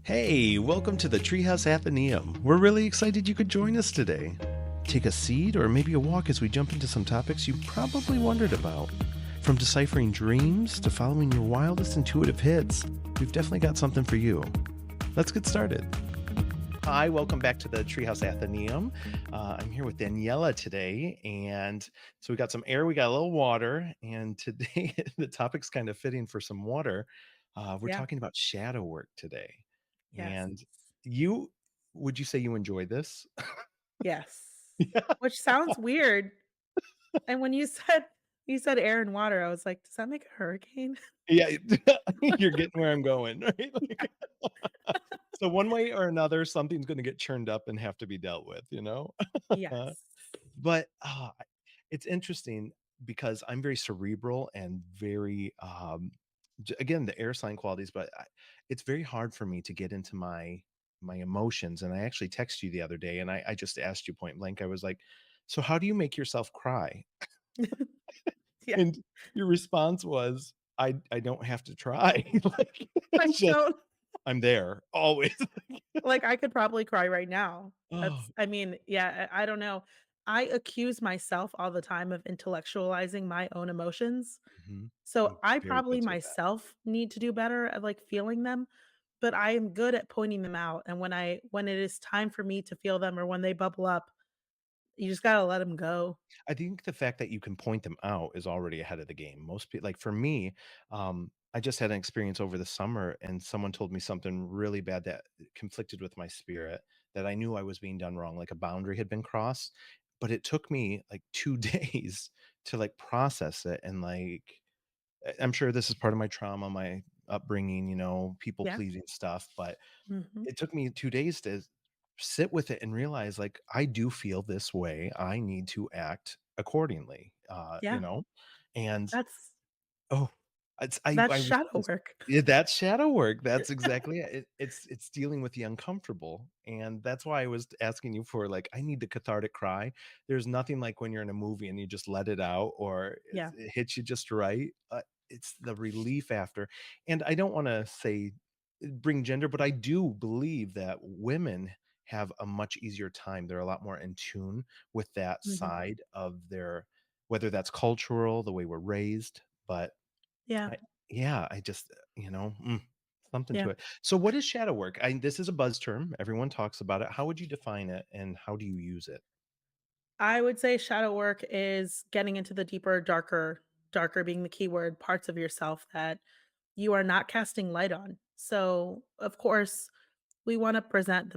Hey, welcome to the Treehouse Athenaeum. We're really excited you could join us today. Take a seat or maybe a walk as we jump into some topics you probably wondered about. From deciphering dreams to following your wildest intuitive hits, we've definitely got something for you. Let's get started. Hi, welcome back to the Treehouse Athenaeum. I'm here with Daniela today, and so we got some air, we got a little water, and today the topic's kind of fitting for some water. We're Yeah. talking about shadow work today, Yes. and you would you say you enjoy this? Yes. Yeah, Which sounds weird. And when you said air and water, I was like, "Does that make a hurricane?" yeah, you're getting where I'm going, right? Like, so one way or another, something's going to get churned up and have to be dealt with, you know. Yes. But, it's interesting because I'm very cerebral and very, again, the air sign qualities, but it's very hard for me to get into my emotions. And I actually texted you the other day and I just asked you point blank. I was like, so how do you make yourself cry? Yeah. And your response was, I don't have to try. Like, I it's just, don't I'm there always. like, I could probably cry right now. Oh, That's I mean, yeah, I don't know. I accuse myself all the time of intellectualizing my own emotions. mhm. So, I'm I very probably guilty of that. myself need to do better at, like, feeling them, but I am good at pointing them out, and when it is time for me to feel them or when they bubble up, you just gotta let them go. I think the fact that you can point them out is already ahead of the game. Most people, like for me, I just had an experience over the summer and someone told me something really bad that conflicted with my spirit that I knew I was being done wrong, like a boundary had been crossed. But it took me like 2 days to like process it. And like, I'm sure this is part of my trauma, my upbringing, people Yeah. pleasing stuff. But Mhm. it took me 2 days to sit with it and realize, like, I do feel this way. I need to act accordingly, Yeah. and That's oh, it's that's I was shadow just work. yeah, that's shadow work. That's exactly it. It's dealing with the uncomfortable, and that's why I was asking you for, like, I need the cathartic cry. There's nothing like when you're in a movie and you just let it out or Yeah. it hits you just right. It's the relief after, and I don't wanna say bring gender, but I do believe that women have a much easier time. They're a lot more in tune with that Mhm. side of their whether that's cultural, the way we're raised, but Yeah. I yeah, I just, something Yeah. to it. So what is shadow work? This is a buzz term. Everyone talks about it. How would you define it and how do you use it? I would say shadow work is getting into the deeper, darker being the key word, parts of yourself that you are not casting light on. So, of course, we wanna present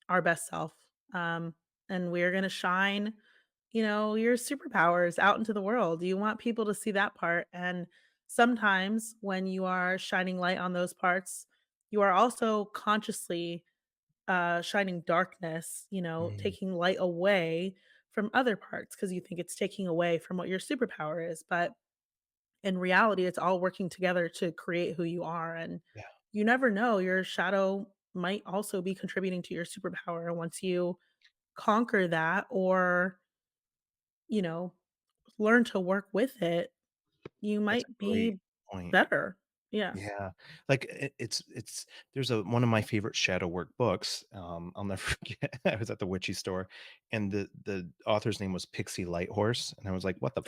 our best self, and we're gonna shine, your superpowers out into the world. You want people to see that part, and sometimes when you are shining light on those parts, you are also consciously, shining darkness, Mm, taking light away from other parts because you think it's taking away from what your superpower is, but in reality, it's all working together to create who you are, and yeah, you never know, your shadow might also be contributing to your superpower, and once you conquer that or, you know, learn to work with it, you that's might a great be point. better. Yeah. Yeah, like it's there's a one of my favorite shadow work books. I'll never forget. I was at the witchy store, and the author's name was Pixie Lighthorse, and I was like, "What the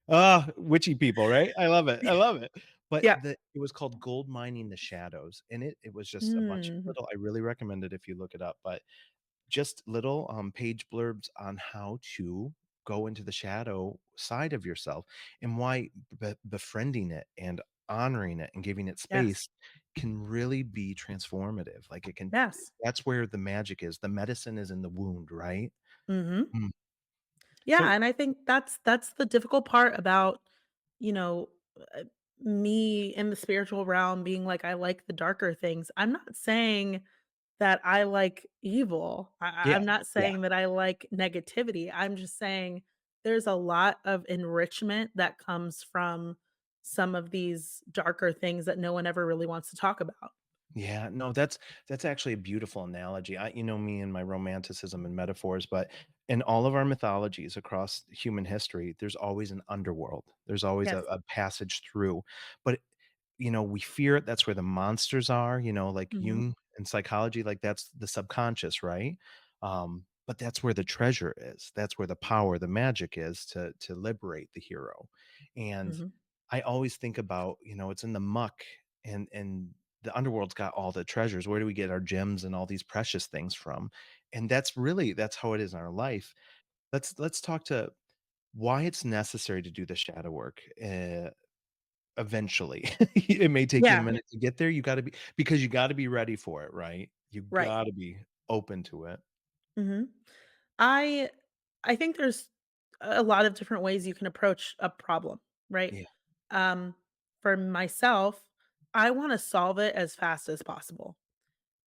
ah, witchy people, right? I love it. I love it." But Yeah. it was called Gold Mining the Shadows, and it was just a bunch of Mhm. little. I really recommend it if you look it up. But just little page blurbs on how to go into the shadow side of yourself and why befriending it and honoring it and giving it Yes. space can really be transformative. Like it can, Yes. that's where the magic is. The medicine is in the wound, right? Mhm. Mm. Yeah, So, and I think that's the difficult part about, you know, uh, me in the spiritual realm being like, I like the darker things. I'm not saying that I like evil. yeah, I'm not yeah. saying that I like negativity. I'm just saying there's a lot of enrichment that comes from some of these darker things that no one ever really wants to talk about. Yeah, no, that's actually a beautiful analogy. You know me and my romanticism and metaphors, but in all of our mythologies across human history, there's always an underworld. There's always Yes. a passage through. But we fear it, that's where the monsters are, like Mhm. Jung and psychology, like that's the subconscious, right? But that's where the treasure is. That's where the power, the magic is to liberate the hero. And Mhm. I always think about, it's in the muck and the underworld's got all the treasures. Where do we get our gems and all these precious things from? And that's how it is in our life. Let's talk to why it's necessary to do the shadow work. Eventually. It may take you a Yeah, minute to get there, because you gotta be ready for it, right? You right. gotta be open to it. Mhm. I I think there's a lot of different ways you can approach a problem, right? Yeah, Um, for myself, I wanna solve it as fast as possible.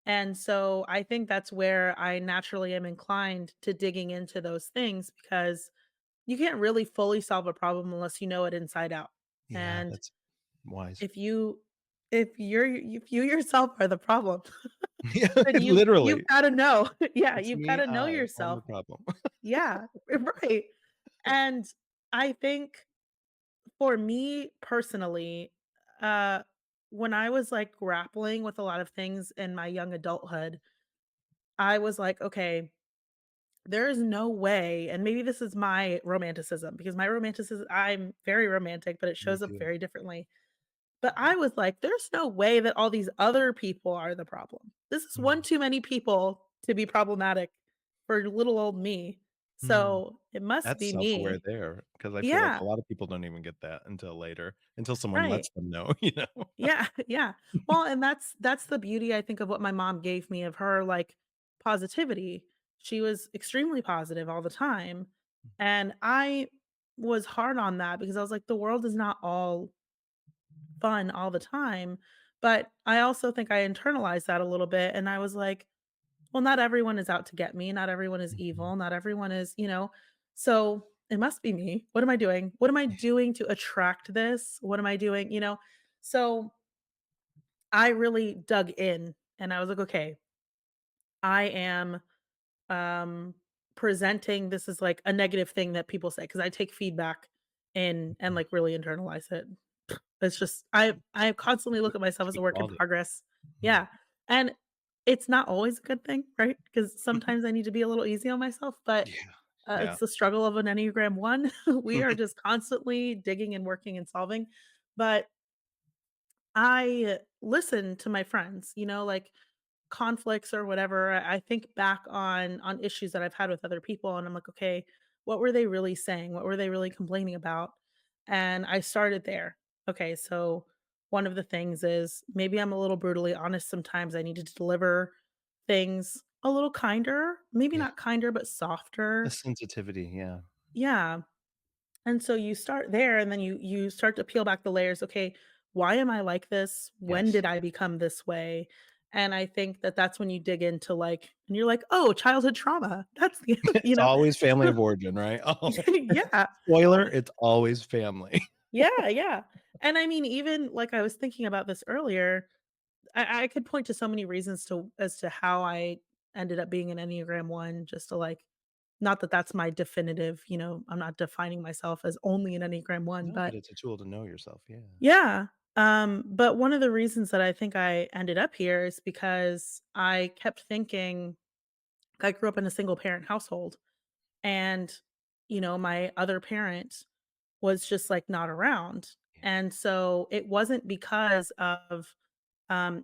And so I think that's where I naturally am inclined to digging into those things because you can't really fully solve a problem unless you know it inside out. yeah, And that's wise. if you if you yourself are the problem, Yeah, then you've literally. gotta know. Yeah, It's you've me, gotta know I'm the yourself. problem. Yeah, right. And I think for me personally, uh, when I was, like, grappling with a lot of things in my young adulthood, I was like, "Okay, there is no way," and maybe this is my romanticism because my romanticism I'm very romantic, but it Me shows up too. very differently. But I was like, "There's no way that all these other people are the problem. This is one Mm, too many people to be problematic for little old me. mm. So, it must That's be self-aware me." there, because I feel like Yeah, a lot of people don't even get that until later, until someone right. lets them know, you know? Yeah, yeah. Well, and that's the beauty I think of what my mom gave me of her, like, positivity. She was extremely positive all the time, and I was hard on that because I was like, "The world is not all fun all the time," but I also think I internalized that a little bit, and I was like, "Well, not everyone is out to get me, not everyone is Mhm. evil, not everyone is" so it must be me. What am I doing? What am I Yeah, doing to attract this? What am I doing, So I really dug in and I was like, "Okay, I am, um, presenting this is like a negative thing that people say because I take feedback and, mhm. like, really internalize it. It's just I constantly It's a look at myself it's a as a good work in quality. progress. Mm. Yeah, and it's not always a good thing, right? Because sometimes I need to be a little easy on myself, but, Yeah, yeah. it's the struggle of an Enneagram 1. We are just constantly digging and working and solving, but I listen to my friends, like conflicts or whatever, I think back on issues that I've had with other people and I'm like, "Okay, what were they really saying? What were they really complaining about?" And I started there. Okay, so one of the things is maybe I'm a little brutally honest sometimes. I needed to deliver things a little kinder, maybe Yeah, not kinder, but the softer. sensitivity, yeah. Yeah. And so you start there and then you start to peel back the layers. Okay, why am I like this? When Yes. did I become this way? And I think that that's when you dig into like and you're like, "Oh, childhood trauma." That's the you It's know. always family of origin, right? Oh, Yeah. spoiler, it's always family. Yeah, yeah. And I mean, even like I was thinking about this earlier, I could point to so many reasons to as to how I ended up being an Enneagram 1 just to like not that that's my definitive, I'm not defining myself as only an Enneagram 1, No, but but it's a tool to know yourself, yeah. yeah. But one of the reasons that I think I ended up here is because I kept thinking I grew up in a single parent household and my other parent was just like not around. Yeah, And so it wasn't because of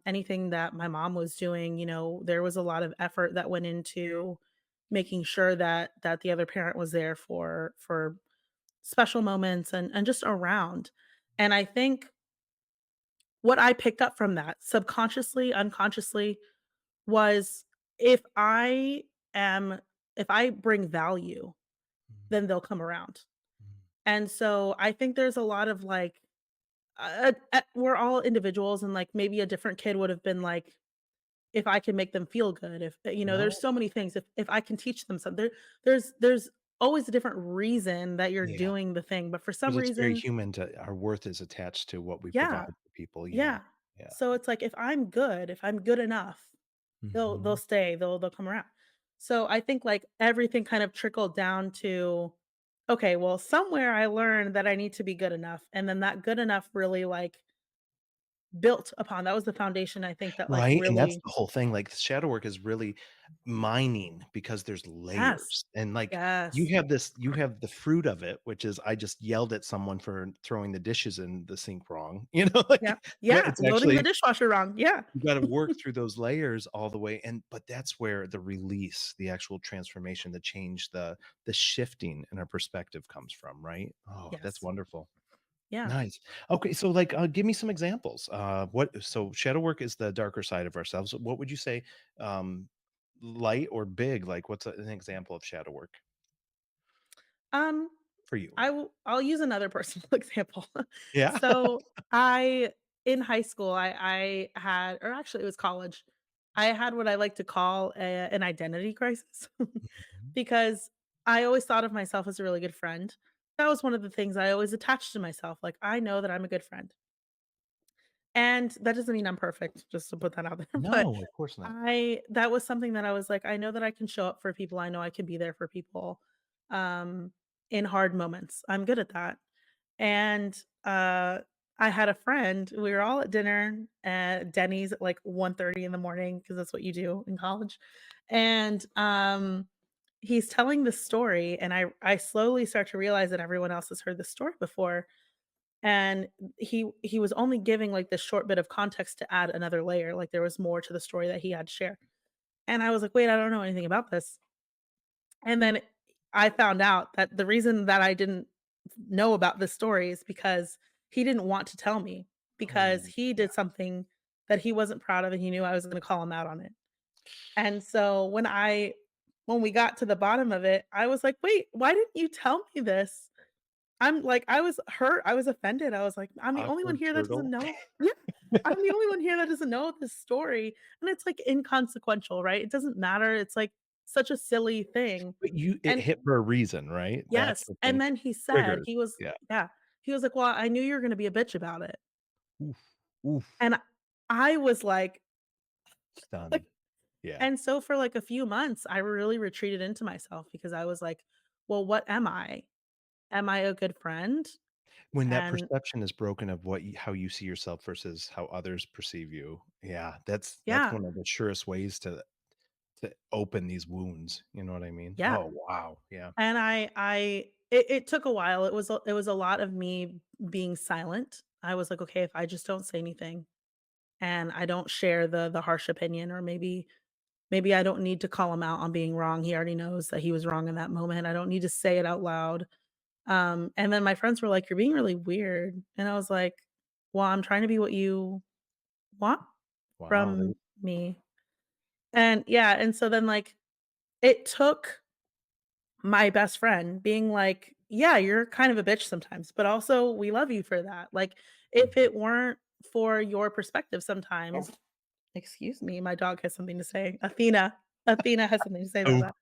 anything that my mom was doing, there was a lot of effort that went into making sure that the other parent was there for special moments and just around. And I think what I picked up from that, subconsciously, unconsciously, was if I am if I bring value, mhm, then they'll come around. mhm. And so I think there's a lot of like, we're all individuals, and like maybe a different kid would have been like, if I can make them feel good, if there's No, so many things. If I can teach them something, there's always a different reason that you're yeah, doing the thing, but for but some it's very reason, human to our worth is attached to what we provide yeah, for people, yeah, yeah. yeah. So it's like if I'm good enough, they'll Mhm. stay, they'll come around. So I think, like, everything kind of trickled down to, okay, well, somewhere I learned that I need to be good enough, and then that good enough really, like, built upon. That was the foundation I think that, like, Right, and that's really. the whole thing, like, shadow work is really mining because there's Yes. layers, and, like, Yes. you have the fruit of it, which is I just yelled at someone for throwing the dishes in the sink wrong, Yeah. like, but Yeah, it's loading the actually dishwasher wrong. Yeah. you gotta work through those layers all the way, and but that's where the release, the actual transformation, the change, the shifting in our perspective comes from, right? Oh, that's Yes. wonderful. Yeah. Nice. Okay, so, like, give me some examples. What so shadow work is the darker side of ourselves. What would you say, um, light or big? Like, what's an example of shadow work Um, for you? I'll use another personal example. Yeah. So, I in high school, I had, or actually it was college, I had what I like to call an identity crisis Mhm. because I always thought of myself as a really good friend. That was one of the things I always attached to myself, like, I know that I'm a good friend. And that doesn't mean I'm perfect, just to put that out there, but No, of course not. I that was something that I was like, I know that I can show up for people, I know I can be there for people, um, in hard moments. I'm good at that. And, I had a friend, we were all at dinner at Denny's at, like, 1:30 in the morning because that's what you do in college, and, he's telling the story, and I slowly start to realize that everyone else has heard this story before, and he was only giving, like, this short bit of context to add another layer, like, there was more to the story that he had to share, and I was like, "Wait, I don't know anything about this." And then I found out that the reason that I didn't know about this story is because he didn't want to tell me, because Oh, he yeah. did something that he wasn't proud of, and he knew I was gonna call him out on it. And so when we got to the bottom of it, I was like, "Wait, why didn't you tell me this?" I'm like, I was hurt, I was offended, I was like, "I'm the only one Awkward here that doesn't turtle. know." Yeah, "I'm the only one here that doesn't know this story," and it's, like, inconsequential, right? It doesn't matter, it's, like, such a silly thing, But it and hit for a reason, right? That's yes, the and thing. then he said, Triggers. Yeah. yeah, he was like, "Well, I knew you were gonna be a bitch about it," Oof. Oof. and I was like, Stunned. Yeah. and so for, like, a few months, I really retreated into myself because I was like, "Well, what am I? Am I a good friend?" When that And perception is broken of how you see yourself versus how others perceive you, yeah, that's yeah, one of the surest ways to open these wounds, you know what I mean? yeah. Oh, wow, yeah. And it took a while. It was a lot of me being silent. I was like, "Okay, if I just don't say anything and I don't share the harsh opinion, or maybe I don't need to call him out on being wrong. He already knows that he was wrong in that moment. I don't need to say it out loud." And then my friends were like, "You're being really weird." And I was like, "Well, I'm trying to be what you want Wow, they from me." And yeah, and so then, like, it took my best friend being like, "Yeah, you're kind of a bitch sometimes, but also we love you for that." Like, if Mhm. it weren't for your perspective sometimes, excuse me, my dog has something to say. Athena has something to say about Oh, that.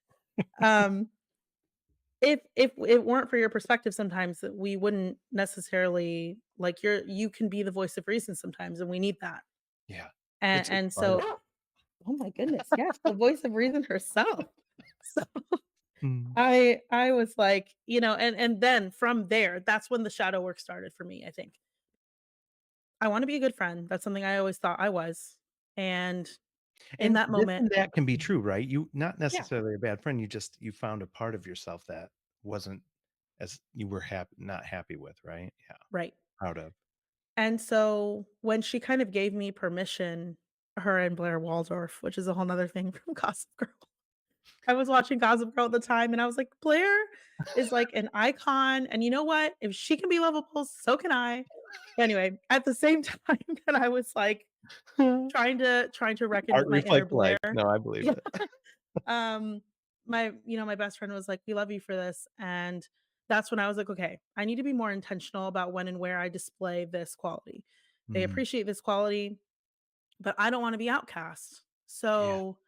Um, if it weren't for your perspective sometimes, that we wouldn't necessarily, like, you can be the voice of reason sometimes, and we need that. yeah. It's And so, vital. oh my goodness, yes, the voice of reason herself. So Mm. I was like, and then from there, that's when the shadow work started for me, I think. I wanna be a good friend, that's something I always thought I was, and in And that this moment. and that can be true, right? You not Yeah, necessarily a bad friend, you found a part of yourself that wasn't as you were not happy with, right? Yeah, right. proud of. And so, when she kind of gave me permission, her and Blair Waldorf, which is a whole 'nother thing from Gossip Girl. I was watching Gossip Girl at the time, and I was like, "Blair is, like, an icon, and you know what? If she can be lovable, so can I." Anyway, at the same time that I was, like, trying to reckon Art with my inner reflects Blair. life. No, I believe Yeah. it. Um, my best friend was like, "We love you for this," and that's when I was like, "Okay, I need to be more intentional about when and where I display this quality. They Mm, appreciate this quality, but I don't wanna be outcast. yeah, So,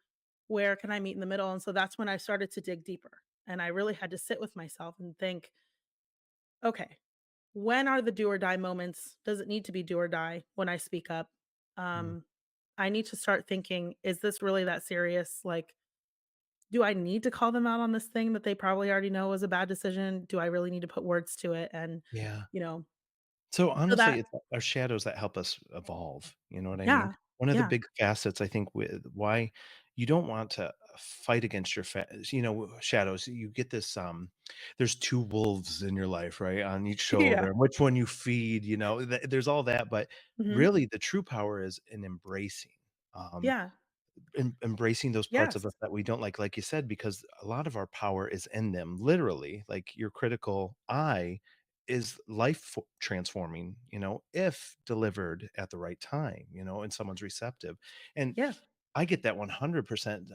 where can I meet in the middle?" And so that's when I started to dig deeper, and I really had to sit with myself and think, "Okay, when are the do or die moments? Does it need to be do or die when I speak up? mm, Um, I need to start thinking, is this really that serious? Like, do I need to call them out on this thing that they probably already know was a bad decision? Do I really need to put words to it?" And, yeah. you know, So, So honestly, that it's our shadows that help us evolve, you know what I mean? yeah, One of the yeah, big facets, I think, with why you don't want to fight against your shadows. You get this, there's 2 wolves in your life, right, on each shoulder, yeah, and which one you feed, there's all that, but mhm, really the true power is in embracing, um, yeah, embracing those parts of yes, us that we don't like you said, because a lot of our power is in them, literally, like, your critical eye is transforming, if delivered at the right time, and someone's receptive, and yeah, I get that 100%.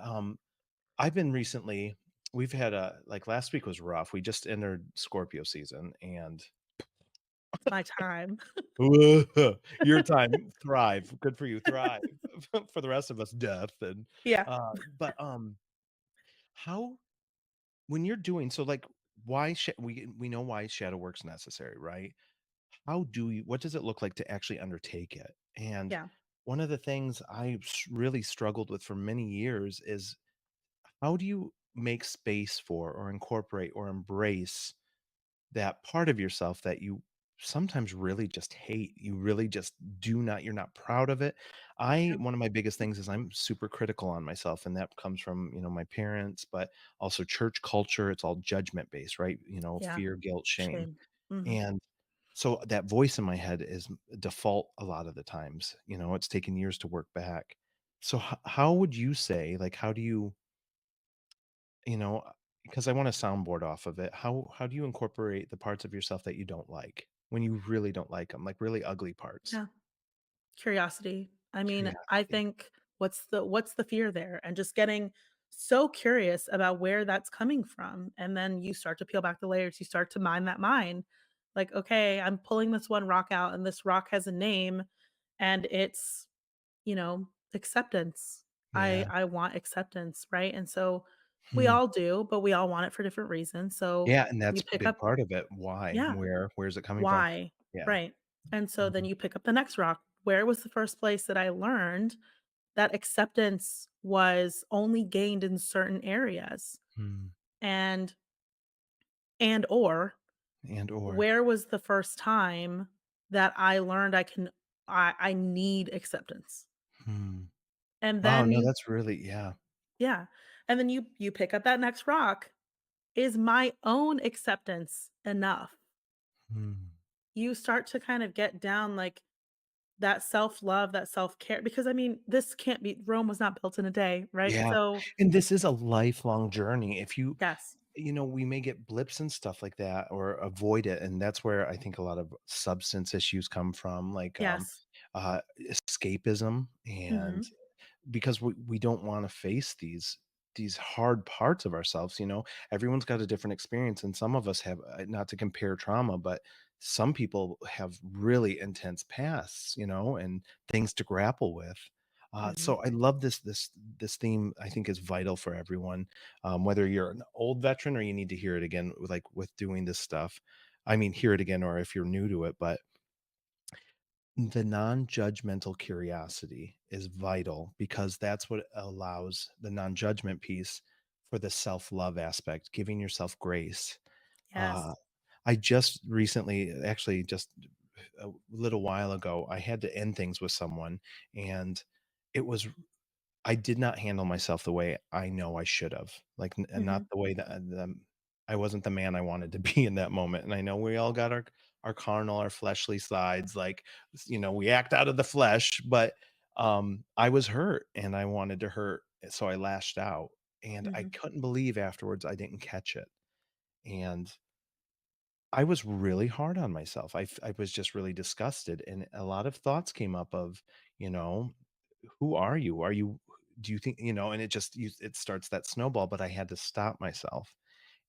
I've been recently we've had a like, last week was rough. We just entered Scorpio season, and my time. your time, thrive, good for you, thrive. For the rest of us, death, and, Yeah, but, how when you're doing so, like, why we know why shadow work's necessary, right? How do you what does it look like to actually undertake it? And yeah, one of the things I really struggled with for many years is, how do you make space for or incorporate or embrace that part of yourself that you sometimes really just hate? You really just do not you're not proud of it. yeah, One of my biggest things is I'm super critical on myself, and that comes from, my parents, but also church culture. It's all judgment based, right? yeah, Fear, guilt, shame. shame. Mhm. And so that voice in my head is default a lot of the times. It's taken years to work back. So how would you say, like, how do you, you know, because I want a soundboard off of it. How do you incorporate the parts of yourself that you don't like when you really don't like them, like really ugly parts? Yeah. Curiosity. I mean, I Curiosity. think what's the fear there? And just getting so curious about where that's coming from. And then you start to peel back the layers. You start to mine that mine. Like, okay, I'm pulling this one rock out and this rock has a name and it's, acceptance. I Yeah. I want acceptance, right? And so we Hmm. all do, but we all want it for different reasons. So Yeah, and you that's a pick big up part of it. Why? yeah, Where's it coming from? why? Yeah. Right. And so then Mhm. you pick up the next rock. Where was the first place that I learned that acceptance was only gained in certain areas? Hmm. And or And or. where was the first time that I learned I need acceptance? Hmm. And Wow, then no, you that's really, yeah. yeah. And then you pick up that next rock. Is my own acceptance enough? Hmm. You start to kind of get down like that self-love, that self-care because, I mean, this can't be Rome was not built in a day, right? Yeah, So and this is a lifelong journey. If yes. we may get blips and stuff like that or avoid it, and that's where I think a lot of substance issues come from, like, Yes. escapism, and Mhm. because we don't wanna face these hard parts of ourselves. Everyone's got a different experience, and some of us have, not to compare trauma, but some people have really intense pasts, and things to grapple with. Mhm. So I love this theme. I think is vital for everyone, whether you're an old veteran or you need to hear it again, with doing this stuff. I mean, hear it again, or if you're new to it, but the non-judgmental curiosity is vital, because that's what allows the non-judgment piece for the self-love aspect, giving yourself grace. Uh, Yes. I just recently, actually just a little while ago, I had to end things with someone, and it was I did not handle myself the way I know I should have, like, and not Mhm. the way that, I wasn't the man I wanted to be in that moment, and I know we all got our carnal, our fleshly sides, like, we act out of the flesh, but, I was hurt, and I wanted to hurt, so I lashed out, and I Mhm. couldn't believe afterwards I didn't catch it, and I was really hard on myself. I was just really disgusted, and a lot of thoughts came up of, you know, who are you? Do you think, and it starts that snowball, but I had to stop myself.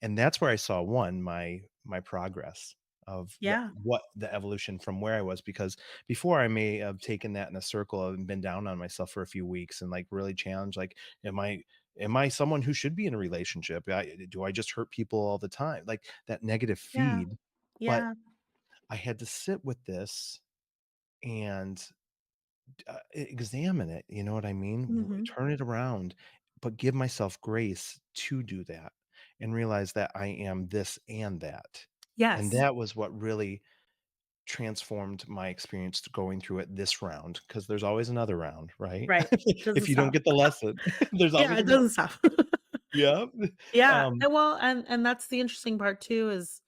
And that's where I saw, my progress of Yeah. the evolution from where I was, because before I may have taken that in a circle and been down on myself for a few weeks and, like, really challenged, like, am I someone who should be in a relationship? Do I just hurt people all the time? Like, that negative Yeah. feed. But Yeah. I had to sit with this and, examine it, you know what I mean? Mhm. Turn it around, but give myself grace to do that, and realize that I am this and that. And Yes. that was what really transformed my experience to going through it this round, because there's always another round, right? Right. Doesn't If you don't stop. get the lesson, there's Yeah, always it another. doesn't stop. Yeah. Yeah, Um, and well, and that's the interesting part too is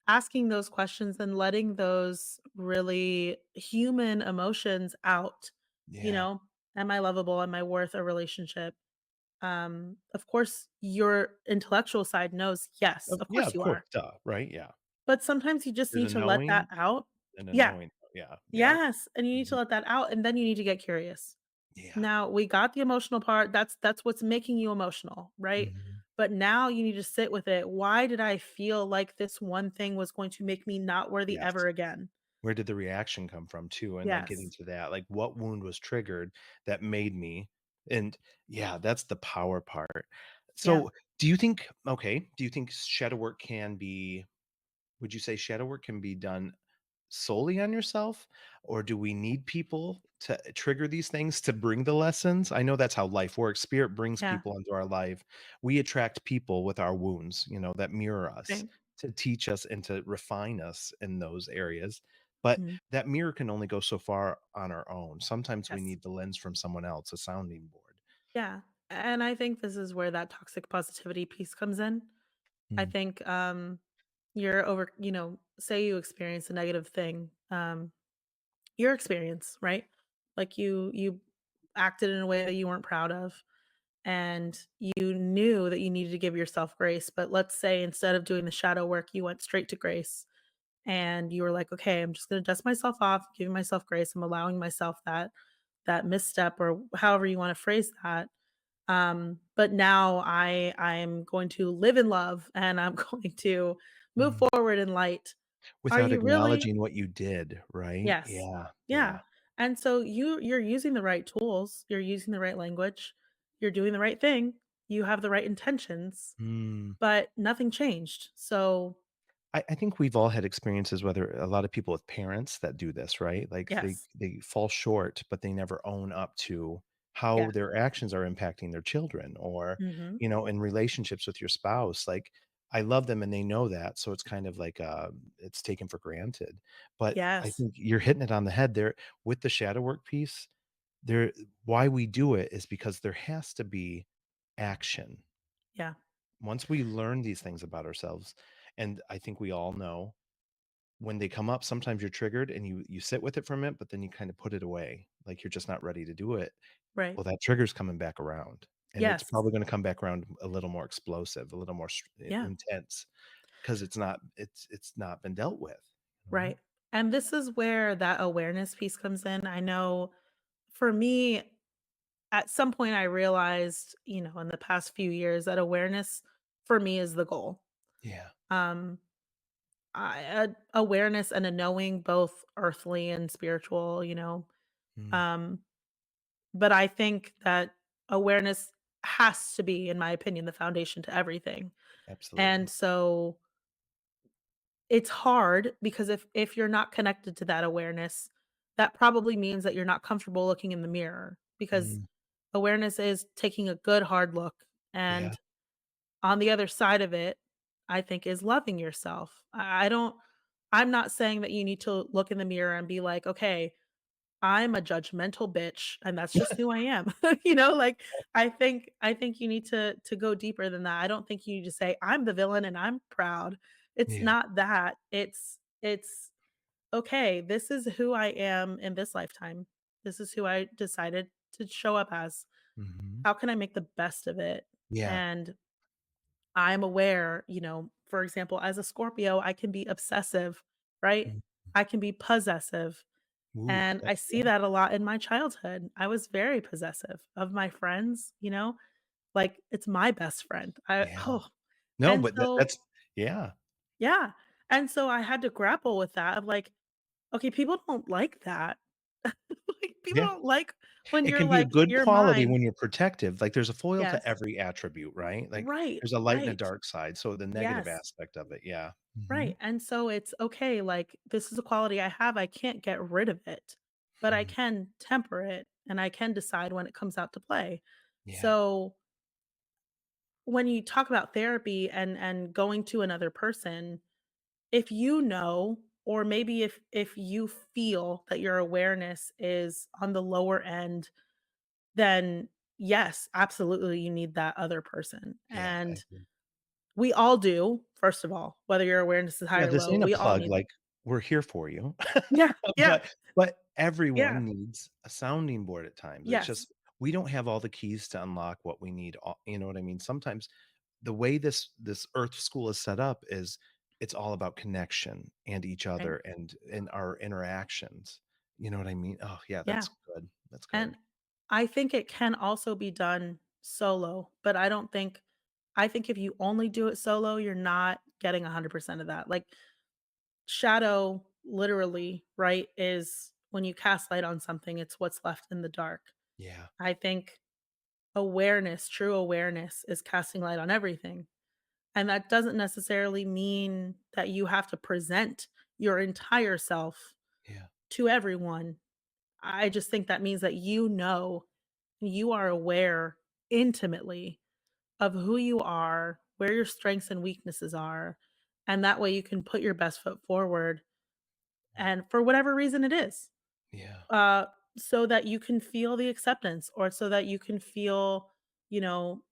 asking those questions and letting those really human emotions out, you yeah. know, am I lovable? Am I worth a relationship? Of course, your intellectual side knows, yes, of Yeah, course of you course, are. duh, right? Yeah. But sometimes you just There's need a to let that knowing out. and a Yeah. knowing. Yeah, yeah. Yes, and you need to Mhm. let that out, and then you need to get curious. Yeah. Now, we got the emotional part, that's what's making you emotional, right? Mhm. But now you need to sit with it. Why did I feel like this one thing was going to make me not worthy Yes. ever again? Where did the reaction come from too? And, like, getting Yes. to that, like, what wound was triggered that made me, and yeah, that's the power part. Yeah. So, do you think shadow work can be would you say shadow work can be done solely on yourself, or do we need people to trigger these things to bring the lessons? I know that's how life works. Spirit brings Yeah. people into our life. We attract people with our wounds, that mirror us, Right. to teach us and to refine us in those areas. But Mhm. that mirror can only go so far on our own. Sometimes we Yes. need the lens from someone else, a sounding board. Yeah. And I think this is where that toxic positivity piece comes in. I Mm, think, you're over say you experience a negative thing, your experience, right? Like you acted in a way that you weren't proud of and you knew that you needed to give yourself grace, but let's say instead of doing the shadow work, you went straight to grace and you were like, "Okay, I'm just going to dust myself off, giving myself grace. I'm allowing myself that misstep or however you want to phrase that. But now I'm going to live in love and I'm going to move mm. forward in light." Are Without you really? acknowledging what you did, right? Yes. Yeah, Yeah. yeah. And so you're using the right tools, you're using the right language, you're doing the right thing, you have the right intentions, Mm. but nothing changed. So, I think we've all had experiences, whether a lot of people with parents that do this, right? Like yes. they fall short, but they never own up to how Yes. their actions are impacting their children, or, Mhm. in relationships with your spouse. Like, I love them and they know that. So it's kind of like it's taken for granted. But I Yes. think you're hitting it on the head there with the shadow work piece. There Why we do it is because there has to be action. Yeah. Once we learn these things about ourselves, and I think we all know when they come up, sometimes you're triggered and you sit with it for a minute, but then you kind of put it away, like you're just not ready to do it. Right. Well, that trigger's coming back around, and it's Yes. probably gonna come back around a little more explosive, a little more Yeah. intense, because it's not been dealt with, you know? Right. And this is where that awareness piece comes in. I know for me, at some point I realized, in the past few years that awareness for me is the goal. Yeah. Um awareness and a knowing both earthly and spiritual, Mm, um but I think that awareness has to be, in my opinion, the foundation to everything. And absolutely. so it's hard because if you're not connected to that awareness, that probably means that you're not comfortable looking in the mirror because Mm, awareness is taking a good hard look, yeah, and on the other side of it, I think, is loving yourself. I'm not saying that you need to look in the mirror and be like, "Okay, I'm a judgmental bitch, and that's just who I am." Like, I think you need to go deeper than that. I don't think you need to say, "I'm the villain and I'm proud." It's yeah, not that. It's, "Okay, this is who I am in this lifetime. This is who I decided to show up as. mhm, How can I make the best of it?" yeah, And I'm aware, for example, as a Scorpio, I can be obsessive, right? mm, I can be possessive. ooh, And I that's see yeah, that a lot in my childhood. I was very possessive of my friends, like it's my best friend. yeah. No, And but so, that's yeah, yeah. And so I had to grapple with that of like, okay, people don't like that. Like people yeah. don't like when It you're can be a like, good you're quality mine. when you're protective, like, there's a foil to Yes. every attribute, right? Like, Right. there's a light and a Right. dark side, so the negative Yes. aspect of it, yeah. Right, Mhm. and so it's okay, like, this is a quality I have, I can't get rid of it, but I Mm, can temper it, and I can decide when it comes out to play. yeah. So, when you talk about therapy and going to another person, if you know or maybe if you feel that your awareness is on the lower end, then yes, absolutely you need that other person. Yeah, I And agree. we all do, first of all, whether your awareness is high Yeah, or this low, ain't a we all plug, need. like, we're here for you. Yeah, yeah, But yeah, everyone needs a sounding board at times. It's yes, just we don't have all the keys to unlock what we need, all you know what I mean? Sometimes the way this Earth school is set up is it's all about connection and each right, other and our interactions. You know what I mean? Oh, yeah, yeah. that's good. That's And good. I think it can also be done solo, but I think if you only do it solo, you're not getting 100% of that. Like shadow literally, right, is when you cast light on something, it's what's left in the dark. Yeah, I think awareness, true awareness is casting light on everything. And that doesn't necessarily mean that you have to present your entire self yeah, to everyone. I just think that means that you are aware intimately of who you are, where your strengths and weaknesses are, and that way you can put your best foot forward right. and for whatever reason it is, Yeah. uh, so that you can feel the acceptance or so that you can feel, you know,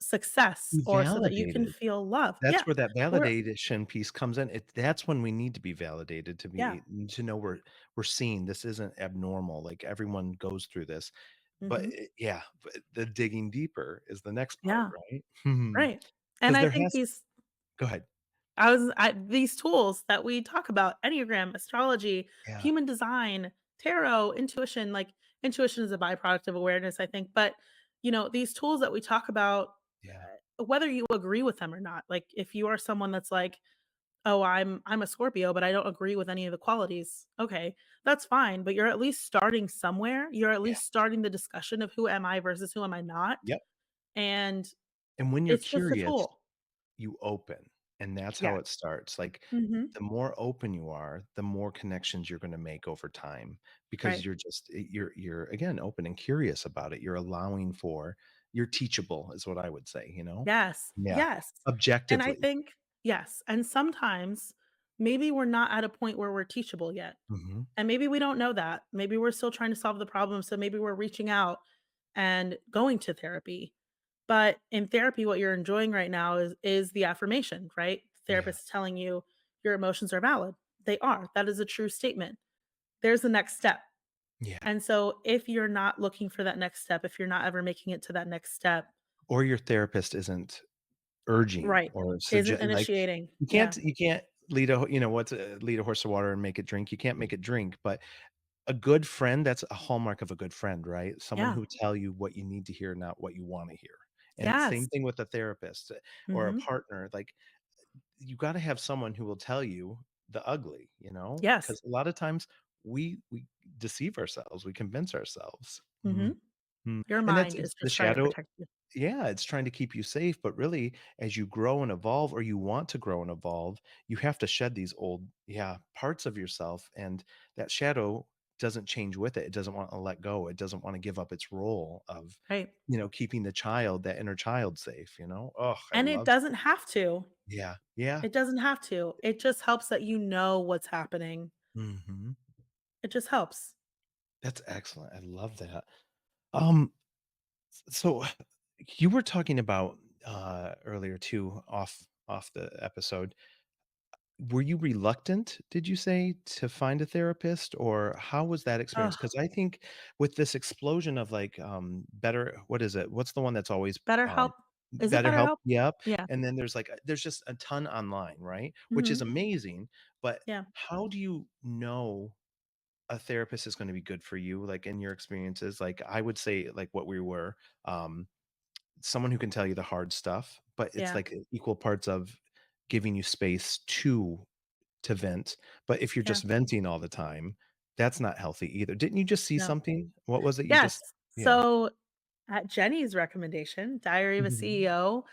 success Be or so that you can validated. feel love. That's Yeah. where that We're validation piece comes in. That's when we need to be validated yeah. to know we're seen. This isn't abnormal. Like everyone goes through this. But Mhm. yeah, but the digging deeper is the next part, Yeah. right? Right. And Because I there think has go ahead. these tools that we talk about, Enneagram, astrology, Yeah, human design, tarot, intuition, like intuition is a byproduct of awareness, I think. But, these tools that we talk about, yeah, whether you agree with them or not, like if you are someone that's like, oh, I'm a Scorpio, but I don't agree with any of the qualities. Okay, that's fine. But you're at least starting somewhere. You're at yeah, least starting the discussion of who am I versus who am I not. yep. And And when you're it's just a curious, tool. you open, and that's how Yeah. it starts. Like, Hmm. the more open you are, the more connections you're gonna make over time because Right. you're just you're again open and curious about it. You're allowing for you're teachable is what I would say, you know? Yes, Yeah, yes, and I objectively. think yes, and sometimes maybe we're not at a point where we're teachable yet, Mhm. and maybe we don't know that. Maybe we're still trying to solve the problem, so maybe we're reaching out and going to therapy. But in therapy, what you're enjoying right now is the affirmation, right? The Yeah, therapist is telling you your emotions are valid. They are. That is a true statement. There's the next step. yeah. And so if you're not looking for that next step, if you're not ever making it to that next step, Or your therapist isn't urging right, or isn't suggest like, initiating. you Yeah. can't lead a lead a horse to water and make it drink? You can't make it drink, but a good friend, that's a hallmark of a good friend, right? Someone Yeah. who tell you what you need to hear, not what you wanna hear. And Yes. same thing with a therapist, or a Mhm. partner, like, you gotta have someone who will tell you the ugly, Yes. because a lot of times we deceive ourselves, we convince ourselves. Mhm, Mhm. mm, Your and that's mind it's is the just trying to shadow. protect you. Yeah, it's trying to keep you safe, but really, as you grow and evolve, or you want to grow and evolve, you have to shed these old, yeah, parts of yourself, and that shadow doesn't change with it. It doesn't want to let go. It doesn't want to give up its role of, Right. keeping the child, that inner child safe, you know? Oh, I And it love doesn't have to. yeah, yeah. It doesn't have to. It just helps that you know what's happening. Mhm. It just helps. That's excellent. I love that. Um, so you were talking about earlier too, off the episode. Were you reluctant, did you say, to find a therapist, or how was that experience? Ugh. Because I think with this explosion of, like, better what is it? What's the one that's always, BetterHelp. Is it BetterHelp? BetterHelp? Yep, Yeah. and then there's, like, there's just a ton online, right? Which is Mhm. amazing, but Yeah. how do you know a therapist is gonna be good for you, like, in your experiences? Like, I would say, like, what we were, um, someone who can tell you the hard stuff, but it's, Yeah. like, equal parts of giving you space to vent, but if you're Yeah. just venting all the time, that's not healthy either. Didn't you just see No. something? What was it you Yes. just yeah. So, at Jenny's recommendation, Diary of a Mhm. CEO,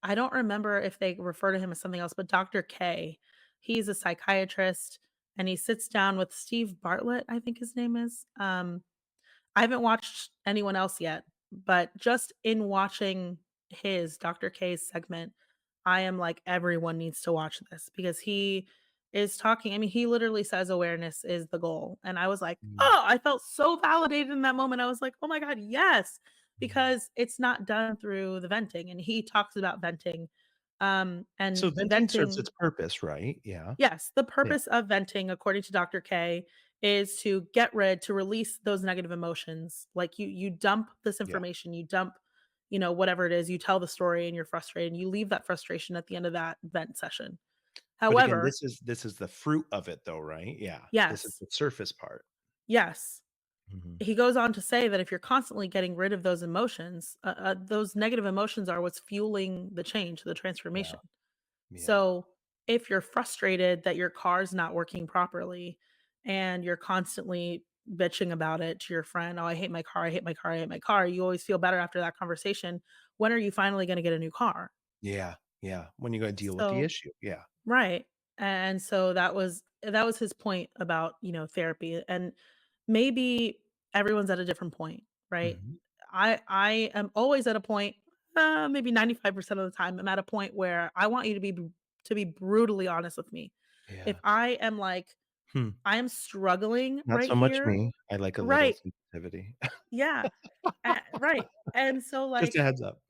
I don't remember if they refer to him as something else, but Dr. K, he's a psychiatrist, and he sits down with Steve Bartlett, I think his name is. I haven't watched anyone else yet, but just in watching Dr. K's segment, I am like, everyone needs to watch this because he is talking. I mean, he literally says awareness is the goal. And I was like, Mm, "Oh," I felt so validated in that moment. I was like, "Oh my god, yes." mm. Because it's not done through the venting, and he talks about venting. So And venting serves venting its purpose, right? Yeah. yes, the Yeah. purpose of venting, according to Dr. K, is to release those negative emotions. Like you dump this Yeah. information, you dump, whatever it is, you tell the story and you're frustrated, and you leave that frustration at the end of that vent session. But again, However, this is the fruit of it though, right? Yeah. This is yes, the surface part. yes. Mhm. He goes on to say that if you're constantly getting rid of those negative emotions are what's fueling the change, the Yeah. transformation. Yeah. So, if you're frustrated that your car's not working properly and you're constantly bitching about it to your friend, "Oh, I hate my car. I hate my car. I hate my car." You always feel better after that conversation. When are you finally gonna get a new car? Yeah. Yeah. When you go deal with the So issue. Yeah. right. And so that was his point about, therapy. And maybe everyone's at a different point, right? Mhm. I am always at a point, maybe 95% of the time, I'm at a point where I want you to be brutally honest with me. If Yeah. I am like, Hmm. I am struggling Not right so much here. me. I like a little Right. sensitivity. Yeah. Right. And so Just a like heads up.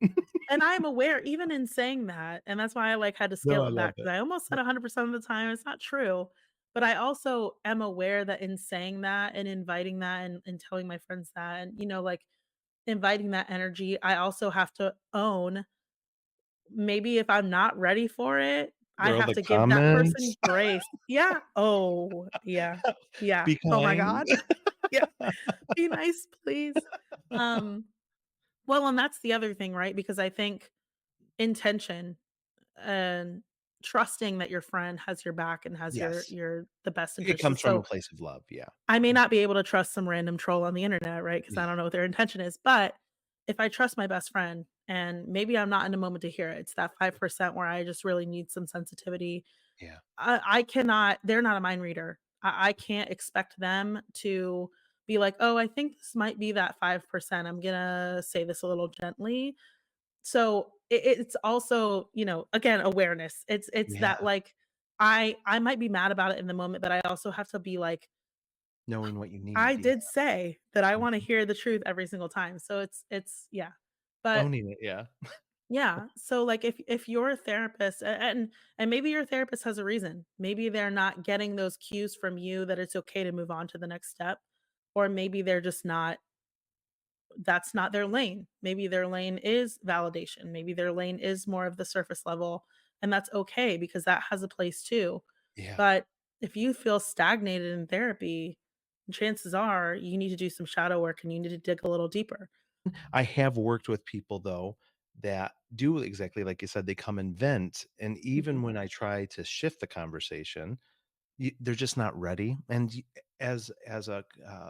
and I'm aware even in saying that, and that's why I, like, had to No, scale I it love back because it. I almost said 100% of the time, it's not true, but I also am aware that in saying that and inviting that and telling my friends that and, like, inviting that energy, I also have to own maybe if I'm not ready for it, I Girl, have the to give that comments. person grace. Yeah. Oh, yeah. Yeah. Be Oh my kind. god. Yeah. Be nice, please. Um, well, and that's the other thing, right? Because I think intention and trusting that your friend has your back and has your Yes. your the best It interest. comes from a So, place of love, yeah. I may not be able to trust some random troll on the internet, right? Because I Yeah, don't know what their intention is, but if I trust my best friend and maybe I'm not in a moment to hear it, it's that 5% where I just really need some sensitivity. yeah. I cannot they're not a mind reader. I can't expect them to be like, "Oh, I think this might be that 5%. I'm gonna say this a little gently." So, it's also, again, awareness. It's Yeah, that, like, I might be mad about it in the moment, but I also have to be like, knowing what you "I need, yeah. did say that I wanna Mhm. hear the truth every single time." So it's yeah. But Owning it, yeah. yeah, so, like, if you're a therapist and maybe your therapist has a reason. Maybe they're not getting those cues from you that it's okay to move on to the next step, or maybe they're just not that's not their lane. Maybe their lane is validation. Maybe their lane is more of the surface level, and that's okay because that has a place too. Yeah. But if you feel stagnated in therapy, chances are you need to do some shadow work and you need to dig a little deeper. I have worked with people though that do exactly like you said, they come and vent, and even Mhm. when I try to shift the conversation, they're just not ready. And as a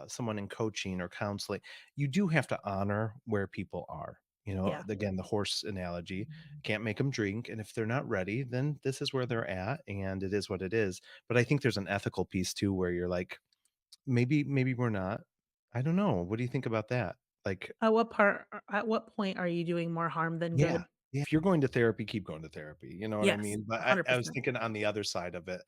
someone in coaching or counseling, you do have to honor where people are. Yeah. Again, the horse analogy, can't make them drink, and if they're not ready, then this is where they're at, and it is what it is. But I think there's an ethical piece too, where you're like, maybe we're not. I don't know. What do you think about that? Like, At what point are you doing more harm than yeah. good? Yeah, if you're going to therapy, keep going to therapy, you know what I Yes, mean? But I was 100%. thinking on the other side of it,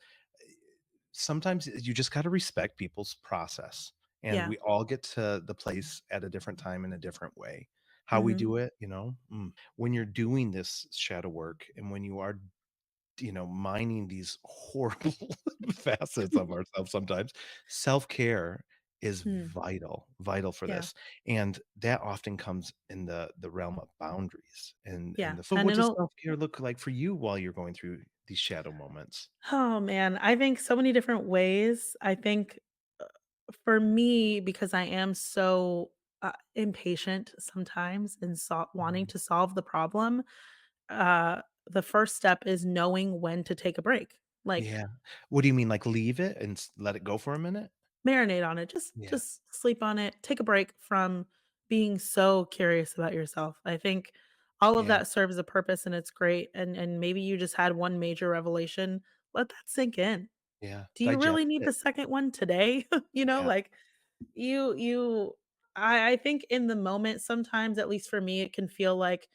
sometimes you just gotta respect people's process, and Yeah. we all get to the place at a different time in a different way. How we Mhm. do it, when you're doing this shadow work and when you are, mining these horrible facets of ourselves sometimes, self-care is Mm. vital for Yeah. this, and that often comes in the realm of boundaries and Yeah. the so And what does it'll self-care look like for you while you're going through these shadow moments? Oh man, I think so many different ways. I think uh, for me, because I am so impatient sometimes and wanting Mhm. to solve the problem, the first step is knowing when to take a break. Like Yeah. What do you mean, like, leave it and let it go for a minute? marinate on it, just Yeah, just sleep on it, take a break from being so curious about yourself. I think all of yeah, that serves a purpose and it's great. And maybe you just had one major revelation. Let that sink in. yeah. Do you really Digest need it. the second one today? Yeah, Like you I think in the moment sometimes, at least for me, it can feel like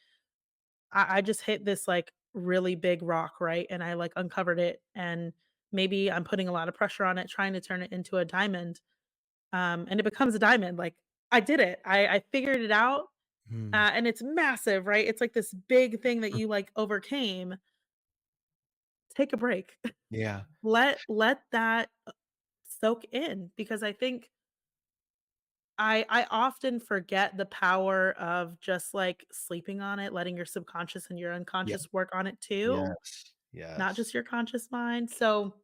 I just hit this like really big rock, right? And I like uncovered it and maybe I'm putting a lot of pressure on it, trying to turn it into a diamond, and it becomes a diamond. Like, I did it. I figured it out, Mm. and it's massive, right? It's like this big thing that you like overcame. Take a break. Yeah. Let that soak in because I think I often forget the power of just like sleeping on it, letting your subconscious and your Yeah. unconscious work on it too, Yes. not Yes. just your conscious mind. So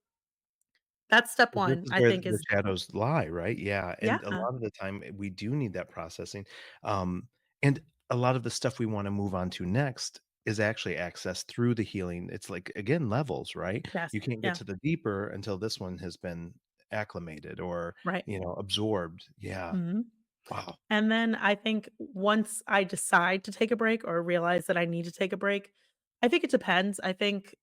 that's step Well, this 1, is I where think the is shadows lie, right? Yeah, yeah, and a lot of the time, we do need that processing, and a lot of the stuff we wanna move on to next is actually accessed through the healing. It's like, again, levels, right? yes, You can't get yeah, to the deeper until this one has been acclimated or, right. absorbed. Yeah. Mhm. Wow. And then I think once I decide to take a break or realize that I need to take a break, I think it depends. I think,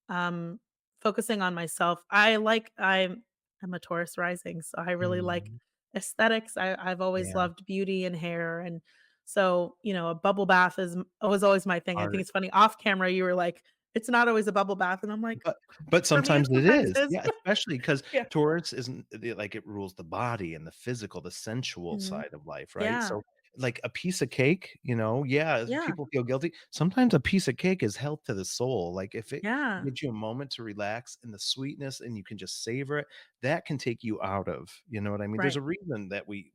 focusing on myself, I'm a Taurus rising, so I really like Mhm. aesthetics. I've always Yeah. loved beauty and hair, and so, a bubble bath was always my thing. I think Art. it's funny, off camera, you were like, "It's not always a bubble bath," and I'm like, But "For me, it sometimes it sometimes is. is." Yeah, especially because Yeah. Taurus isn't like, it rules the body and the physical, the sensual Mhm. side of life, right? Yeah. So, like, a piece of cake, yeah, Yeah. people feel guilty. Sometimes a piece of cake is health to the soul. Like, if it Yeah. gives you a moment to relax in the sweetness and you can just savor it, that can take you out of, you know what I mean? There's Right. a reason that we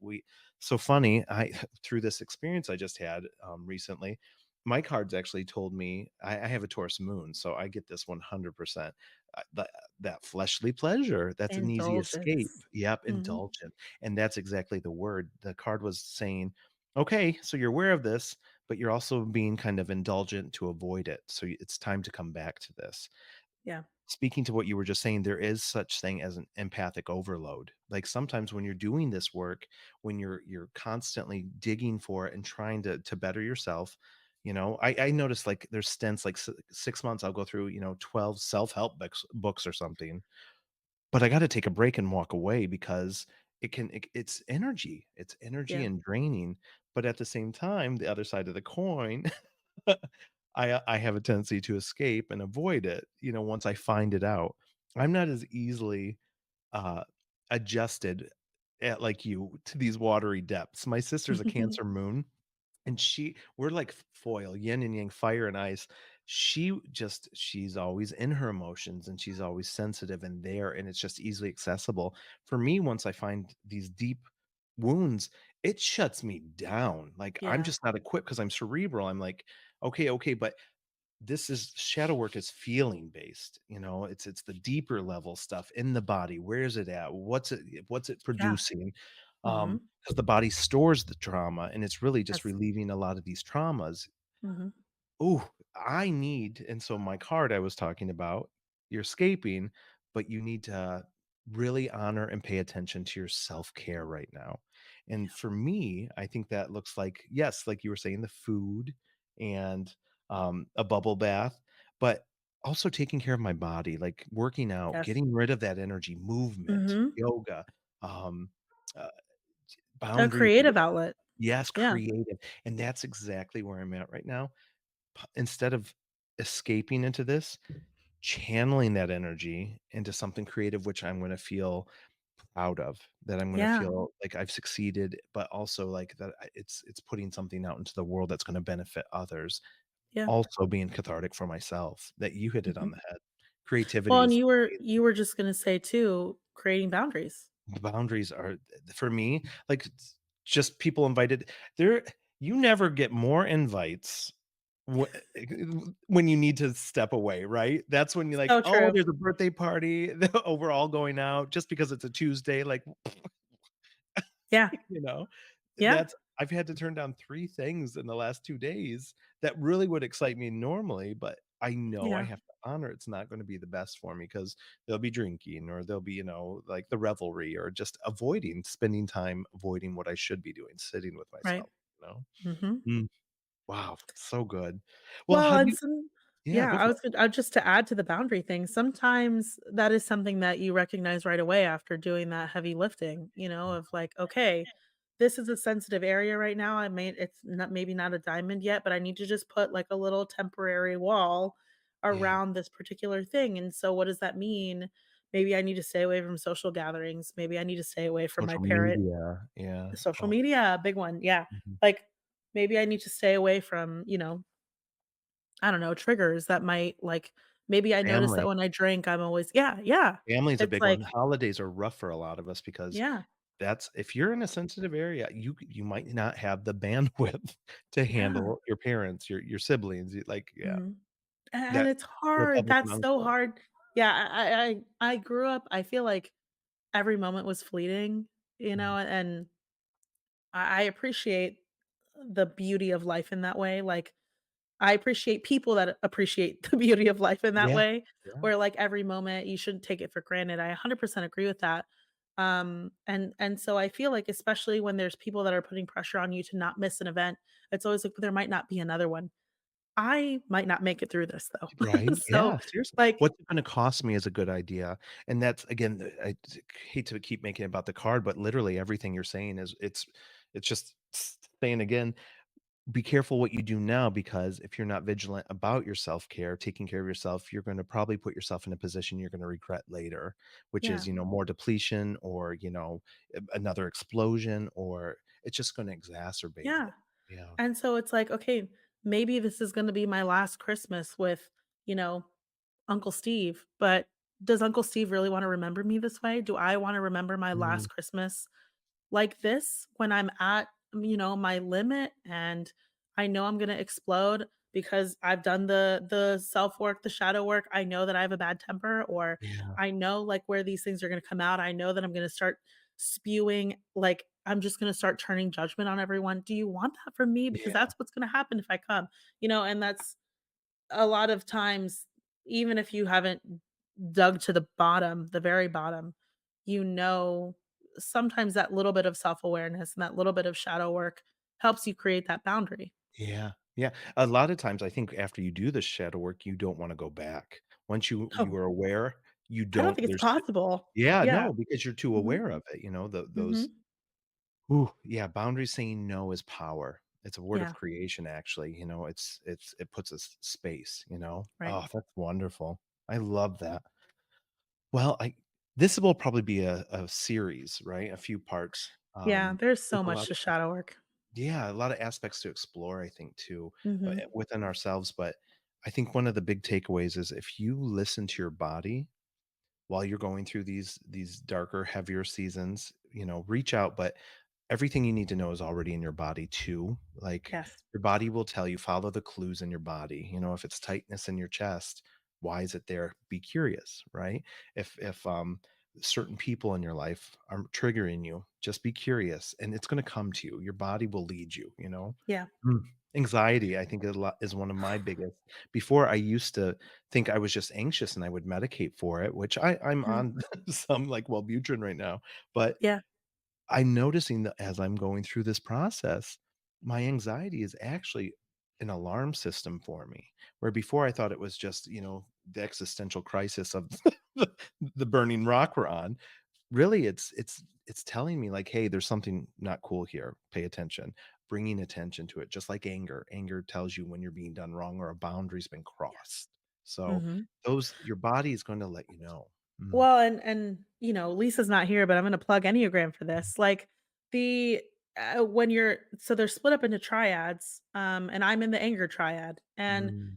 so funny, I through this experience I just had, recently, my cards actually told me I have a Taurus moon, so I get this 100%. That fleshly pleasure, that's an easy escape. Indulgence. Yep, Mhm. indulgent, and that's exactly the word. The card was saying, "Okay, so you're aware of this, but you're also being kind of indulgent to avoid it, so it's time to come back to this." Yeah. Speaking to what you were just saying, there is such thing as an empathic overload. Like, sometimes when you're doing this work, when you're constantly digging for it and trying to better yourself, I noticed, like, there's stints, like, 6 months, I'll go through, 12 self-help books or something, but I gotta take a break and walk away because it's energy Yeah. and draining, but at the same time, the other side of the coin, I have a tendency to escape and avoid it, once I find it out. I'm not as easily, uh, adjusted like you to these watery depths. My sister's a Cancer moon, and we're like foil, yin and yang, fire and ice. She's always in her emotions and she's always sensitive and there, and it's just easily accessible. For me, once I find these deep wounds, it shuts me down. Like, I'm Yeah. just not equipped because I'm cerebral. I'm like, okay, okay, but this is shadow work is feeling based, it's the deeper level stuff in the body. Where is it at? What's it Yeah. producing? Mhm. Because the body stores the trauma and it's really just Yes. relieving a lot of these traumas. Mhm. Oh, I need, and so my card I was talking about, you're escaping, but you need to really honor and pay attention to your self-care right now. And for me, I think that looks like, yes, like you were saying, the food and a bubble bath, but also taking care of my body, like working out, Yes. getting rid of that energy, movement, Mhm. yoga, um, uh, A boundaries. creative outlet. Yes, Yeah. creative. And that's exactly where I'm at right now. Instead of escaping into this, channeling that energy into something creative, which I'm gonna feel proud of, that I'm gonna Yeah. feel like I've succeeded, but also like that it's putting something out into the world that's gonna benefit others, Yeah. also being cathartic for myself, that you hit it on Mhm. the head. Creativity Well, and is you were just gonna say too, creating boundaries. the boundaries are for me, like, just people invited there. You never get more invites wh when you need to step away, right? That's when you're like, So "Oh, true. there's a birthday party. Oh, we're all going out just because it's a Tuesday," like, Yeah. you know? Yeah. That's I've had to turn down 3 things in the last 2 days that really would excite me normally, but I know I Yeah. have to honor it's not gonna be the best for me because 'cause they'll be drinking or they'll be, like, the revelry or just spending time avoiding what I should be doing, sitting with Right. myself, you know? Mhm. Mm, wow, so good. Well, Well, how do and you some yeah, yeah, go for it. just to add to the boundary thing, sometimes that is something that you recognize right away after doing that heavy lifting, of like, "Okay, this is a sensitive area right now. It's not maybe not a diamond yet, but I need to just put like a little temporary wall Yeah, around this particular thing." And so what does that mean? maybe I need to stay away from social gatherings, maybe I need to stay away from my Social parent media, yeah. social Oh, media, big one, yeah. mhm. Like, maybe I need to stay away from, I don't know, triggers that might, like maybe I notice that Family. when I drink, I'm always yeah, yeah. Family's a It's big one. like Holidays are rough for a lot of us because yeah, that's if you're in a sensitive area, you might not have the bandwidth to yeah, handle your parents, your siblings, like, yeah, mhm. And that it's hard, Republican that's so uncle. hard. Yeah, I grew up I feel like every moment was fleeting, Mhm. and I appreciate the beauty of life in that way, like, I appreciate people that appreciate the beauty of life in that Yeah, way, yeah. where, like, every moment you shouldn't take it for granted. I 100% agree with that. And so I feel like especially when there's people that are putting pressure on you to not miss an event, it's always like, "There might not be another one." I might not make it through this though. Right, So, yeah, seriously. like What's it gonna cost me is a good idea, and that's again, hate to keep making it about the card, but literally everything you're saying is it's just saying again, be careful what you do now because if you're not vigilant about your self-care, taking care of yourself, you're gonna probably put yourself in a position you're gonna regret later, which is, yeah, more depletion or, another explosion, or it's just gonna exacerbate yeah. it. Yeah. And so it's like, okay, maybe this is gonna be my last Christmas with, you know, Uncle Steve, but does Uncle Steve really wanna remember me this way? Do I wanna remember my Mm, last Christmas like this when I'm at, my limit and I know I'm gonna explode because I've done the self work, the shadow work. I know that I have a bad temper, or yeah, I know like where these things are gonna come out. I know that I'm gonna start spewing, like I'm just gonna start turning judgment on everyone. Do you want that from me? Because yeah, that's what's gonna happen if I come, and that's a lot of times, even if you haven't dug to the bottom, the very bottom, sometimes that little bit of self-awareness and that little bit of shadow work helps you create that boundary. yeah, yeah. A lot of times, I think after you do the shadow work, you don't wanna go back. Once you Oh, are aware, you I don't don't think it's there's possible. yeah, Yeah. no, because you're too Mhm. aware of it, those Mhm. ooh, yeah, boundaries saying no is power. It's a word of Yeah. creation, actually, it puts us space. Right. Oh, that's wonderful. I love that. Well, I this will probably be a series, right? A few parts. Yeah, there's There's so a much lot to of shadow work. yeah, a lot of aspects to explore, I think, too, Mhm. within ourselves, but I think one of the big takeaways is if you listen to your body while you're going through these darker, heavier seasons, reach out, but everything you need to know is already in your body too. Like Yes. your body will tell you, follow the clues in your body. If it's tightness in your chest, why is it there? Be curious, right? If certain people in your life are triggering you, just be curious and it's going to come to you. Your body will lead you. Yeah. Mm. Anxiety, I think, is one of my biggest. Before, I used to think I was just anxious and I would medicate for it, which I'm Mhm. on some like Wellbutrin right now. But Yeah. I'm noticing that as I'm going through this process, my anxiety is actually an alarm system for me. Where before I thought it was just, the existential crisis of the burning rock we're on. Really, it's telling me like, hey, there's something not cool here. Pay attention. Bringing attention to it, just like anger. Anger tells you when you're being done wrong or a boundary's been Yes. crossed. So Mhm. those your body is going to let you know. Mm, Well, Lisa's not here, but I'm gonna plug Enneagram for this. Like the when you're so they're split up into triads, and I'm in the anger triad, and mm,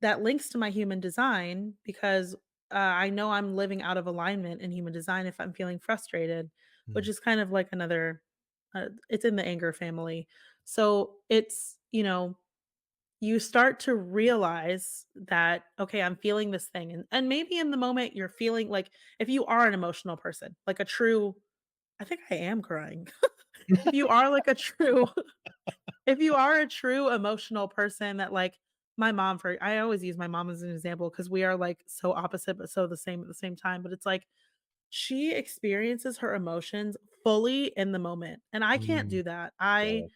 that links to my human design because I know I'm living out of alignment in human design if I'm feeling frustrated, which mm, is kind of like another. It's in the anger family, so it's you start to realize that, okay, I'm feeling this thing. And maybe in the moment you're feeling like if you are an emotional person, like a true I think I am crying. If you are like a true if you are a true emotional person that like my mom for I always use my mom as an example because we are like so opposite but so the same at the same time. But it's like she experiences her emotions fully in the moment. And I can't mm. do that. I Yeah.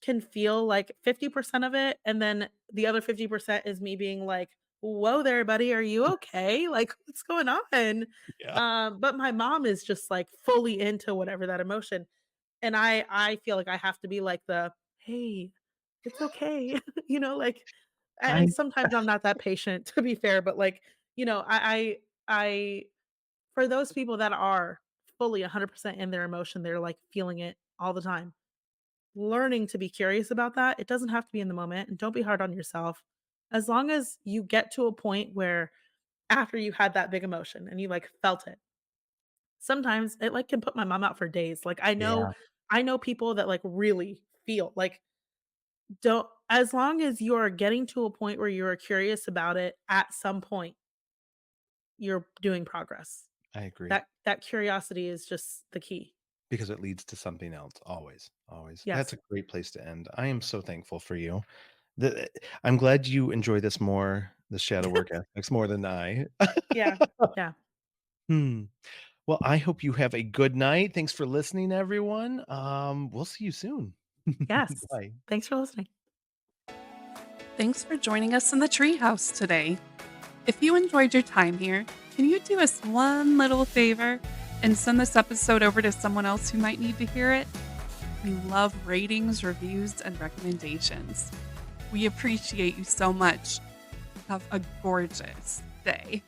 can feel like 50% of it, and then the other 50% is me being like, "Whoa there, buddy, are you okay? Like, what's going on?" Yeah. But my mom is just, like, fully into whatever that emotion, and I feel like I have to be like the, "Hey, it's okay." Like and I sometimes I'm not that patient, to be fair, but, like, I For those people that are fully 100% in their emotion, they're like feeling it all the time. Learning to be curious about that, it doesn't have to be in the moment, and don't be hard on yourself. As long as you get to a point where after you had that big emotion and you like felt it, sometimes it like can put my mom out for days. Like Yeah, I know people that like really feel like don't as long as you're getting to a point where you're curious about it at some point, you're doing progress. I agree. That curiosity is just the key. Because it leads to something else, always, always. That's Yes. a great place to end. I am so thankful for you. The I'm glad you enjoy this more, the shadow work aspects more than I. Yeah. Yeah. Hmm. Well, I hope you have a good night. Thanks for listening, everyone. We'll see you soon. Yes. Bye. Thanks for listening. Thanks for joining us in the treehouse today. If you enjoyed your time here, can you do us one little favor and send this episode over to someone else who might need to hear it? We love ratings, reviews, and recommendations. We appreciate you so much. Have a gorgeous day.